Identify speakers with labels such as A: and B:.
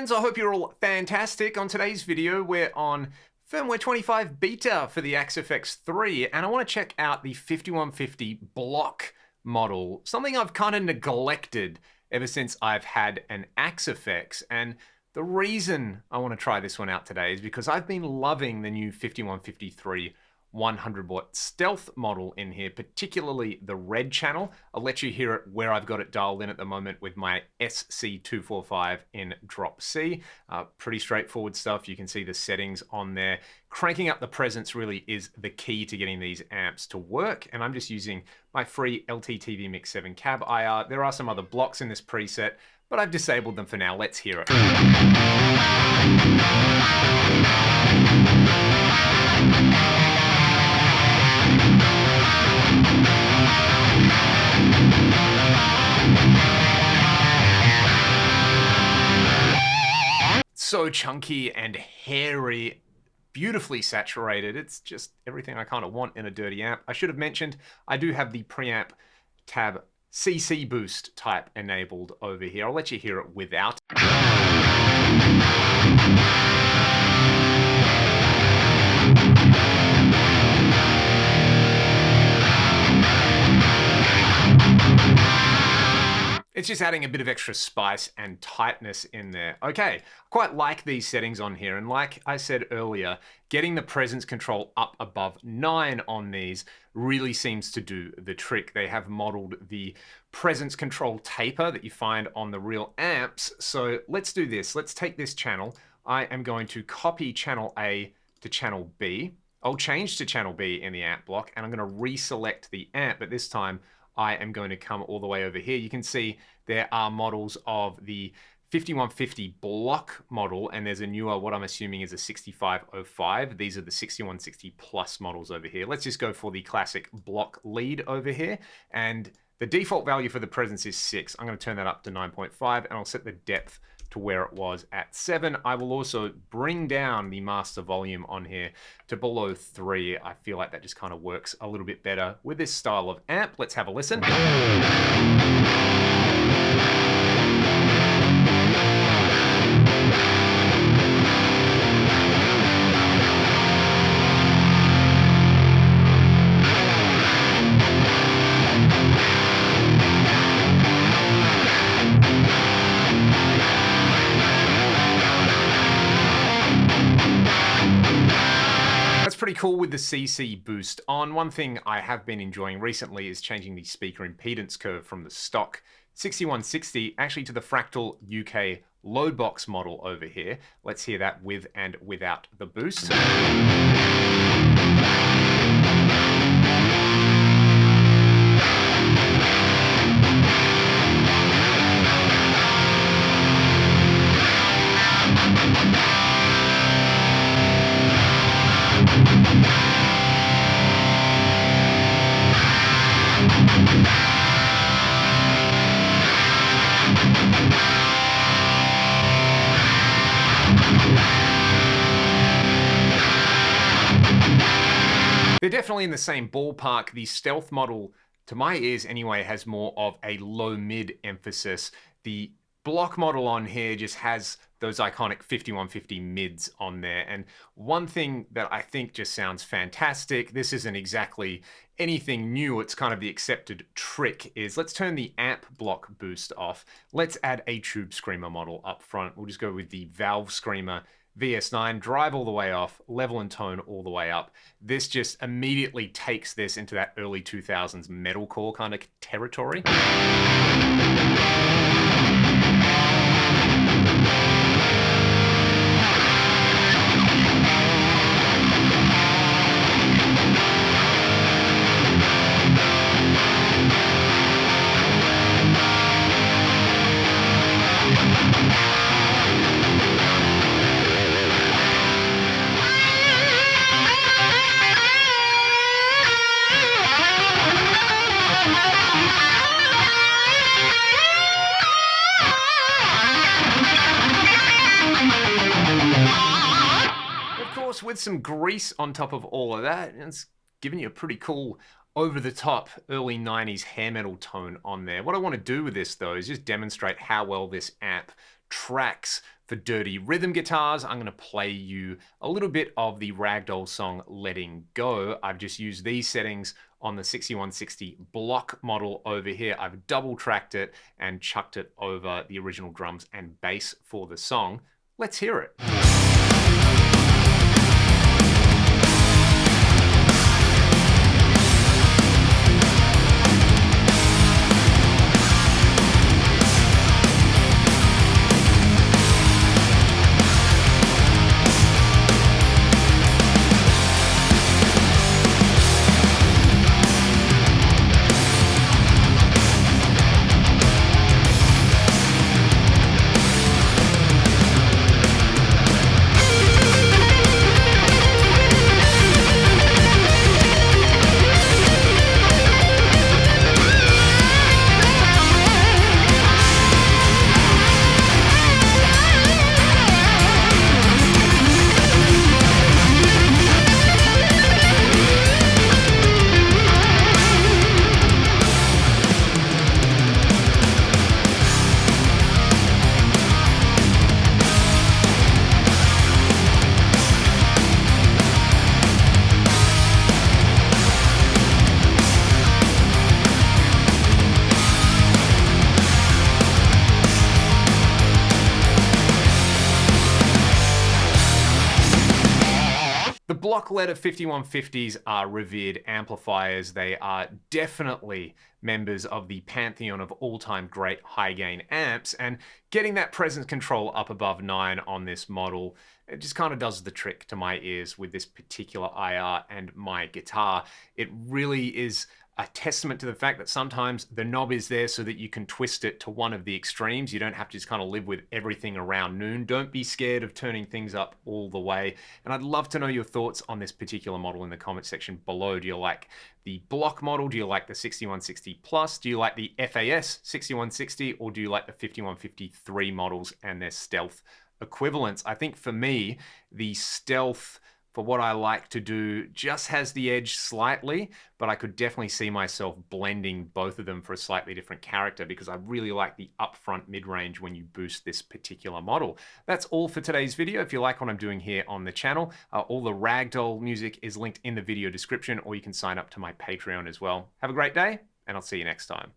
A: friends, I hope you're all fantastic. On today's video, we're on firmware 25 beta for the AXFX 3, and I want to check out the 5150 block model, something I've kind of neglected ever since I've had an AXFX. And the reason I want to try this one out today is because I've been loving the new 5153 100 watt stealth model in here, particularly the red channel. I'll let you hear it where I've got it dialed in at the moment with my SC245 in drop C. Pretty straightforward stuff. You can see the settings on there. Cranking up the presence really is the key to getting these amps to work, and I'm just using my free LTTV Mix 7 cab IR. There are some other blocks in this preset, but I've disabled them for now. Let's hear it. So chunky and hairy, beautifully saturated. It's just everything I kind of want in a dirty amp. I should have mentioned I do have the preamp tab CC boost type enabled over here. I'll let you hear it without. It's just adding a bit of extra spice and tightness in there. Okay, quite like these settings on here. And like I said earlier, getting the presence control up above 9 on these really seems to do the trick. They have modeled the presence control taper that you find on the real amps. So let's do this. Let's take this channel. I am going to copy channel A to channel B. I'll change to channel B in the amp block, and I'm going to reselect the amp, but this time I am going to come all the way over here. You can see there are models of the 5150 block model, and there's a newer, what I'm assuming is a 6505. These are the 6160 plus models over here. Let's just go for the classic block lead over here. And the default value for the presence is 6. I'm going to turn that up to 9.5, and I'll set the depth to where it was at 7. I will also bring down the master volume on here to below 3. I feel like that just kind of works a little bit better with this style of amp. Let's have a listen. Pretty cool with the CC boost on. One thing I have been enjoying recently is changing the speaker impedance curve from the stock 6160 actually to the Fractal UK load box model over here. Let's hear that with and without the boost. They're definitely in the same ballpark. The stealth model, to my ears anyway, has more of a low-mid emphasis. The block model on here just has those iconic 5150 mids on there. And one thing that I think just sounds fantastic, this isn't exactly anything new, it's kind of the accepted trick, is let's turn the amp block boost off. Let's add a tube screamer model up front. We'll just go with the valve screamer VS9, drive all the way off, level and tone all the way up. This just immediately takes this into that early 2000s metalcore kind of territory. With some grease on top of all of that, it's giving you a pretty cool over-the-top early 90s hair metal tone on there. What I want to do with this though is just demonstrate how well this amp tracks for dirty rhythm guitars. I'm going to play you a little bit of the Ragdoll song Letting Go. I've just used these settings on the 6160 block model over here. I've double tracked it and chucked it over the original drums and bass for the song. Let's hear it. The block letter 5150s are revered amplifiers. They are definitely members of the pantheon of all-time great high-gain amps, and getting that presence control up above 9 on this model, it just kind of does the trick to my ears with this particular IR and my guitar. It really is a testament to the fact that sometimes the knob is there so that you can twist it to one of the extremes. You don't have to just kind of live with everything around noon. Don't be scared of turning things up all the way. And I'd love to know your thoughts on this particular model in the comment section below. Do you like the block model? Do you like the 6160 Plus? Do you like the FAS 6160? Or do you like the 5153 models and their stealth equivalents? I think for me, the stealth, for what I like to do, just has the edge slightly, but I could definitely see myself blending both of them for a slightly different character, because I really like the upfront mid-range when you boost this particular model. That's all for today's video. If you like what I'm doing here on the channel, all the Ragdoll music is linked in the video description, or you can sign up to my Patreon as well. Have a great day, and I'll see you next time.